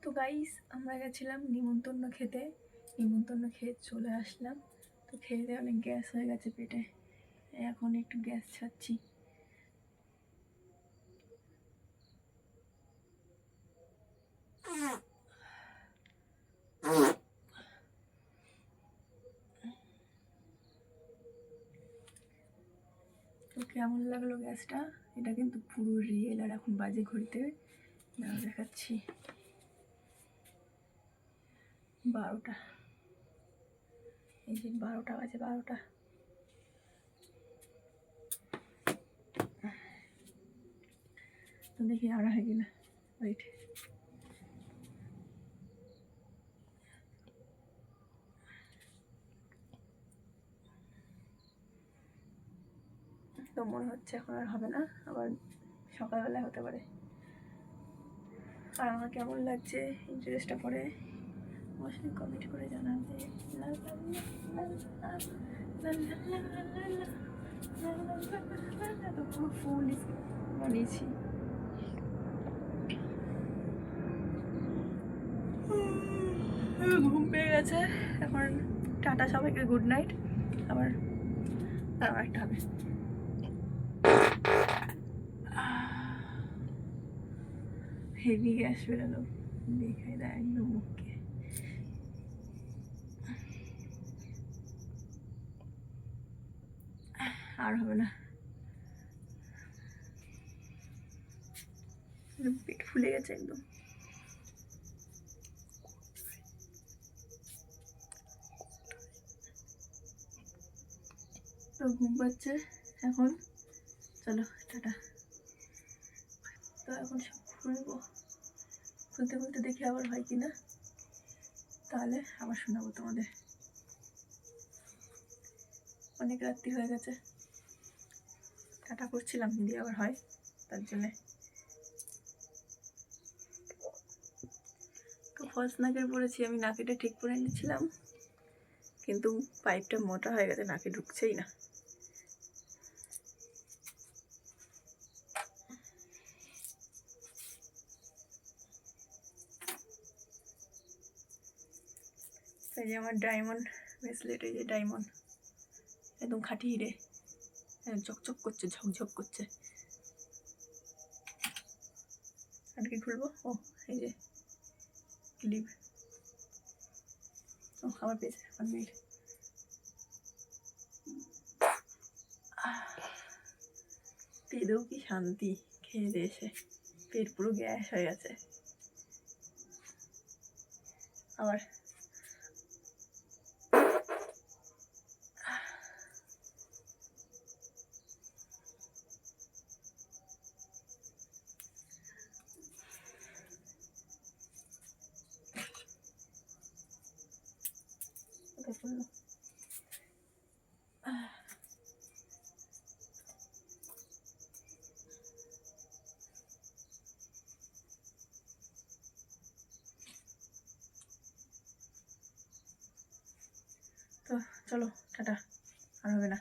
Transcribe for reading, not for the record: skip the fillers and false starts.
তো গাইস আমরা গেছিলাম নিমন্ত্রণ খেতে, নিমন্ত্রণ খেয়ে চলে আসলাম। তো খেয়ে দিয়ে অনেক গ্যাস হয়ে গেছে পেটে, এখন একটু গ্যাস ছাড়ছি। তো কেমন লাগলো গ্যাসটা? এটা কিন্তু পুরো রিয়েল। আর এখন বাজে ঘড়িতে দেখাচ্ছি 12টা। এই যে 12টা বাজে, 12টা। তো দেখি আর হয় কিনা। ওয়েট, তো মনে হচ্ছে এখন আর হবে না, আবার সকালবেলায় হতে পারে। আর আমার কেমন লাগছে ইন্টারেস্টটা পরে অবশ্যই কমেন্ট করে জানাবে। তো পুরো ফুল বানিয়েছি। ঘুম পেয়ে গেছে এখন। টাটা সবাইকে, গুড নাইট। আবার একটা হবে। হেভি গ্যাস বেরোলো, দেখাই দেয় একদম মুখকে। আর হবে না, পেট ফুলে গেছে একদম। তো ঘুম পাচ্ছে এখন, চলো টাটা। তো এখন সব খুলবো, খুলতে খুলতে দেখি আবার হয় কিনা, তাহলে আবার শোনাবো তোমাদের। অনেক রাত্রি হয়ে গেছে, টাটা করছিলাম যদি আবার হয় তার জন্যে। তো ফলস নাকের পরেছি আমি, নাকেটা ঠিক করে নিয়েছিলাম, কিন্তু পাইপটা মোটা হয়ে গেছে, নাকে ঢুকছেই না। এই যে আমার ডায়মন্ড ব্রেসলেট, এই যে ডায়মন্ড, একদম খাঁটি হিরে, চকচক করছে, ঝকঝক করছে। আর কি খুলবো? ও এই যে ক্লিপ। ও আবার পেয়েছে, 1 মিনিট। পেটেও কি শান্তি, খেয়ে দিয়ে এসে পেট পুরো গ্যাস হয়ে গেছে। আবার করলো। তো চলো টাটা, আর হবে না।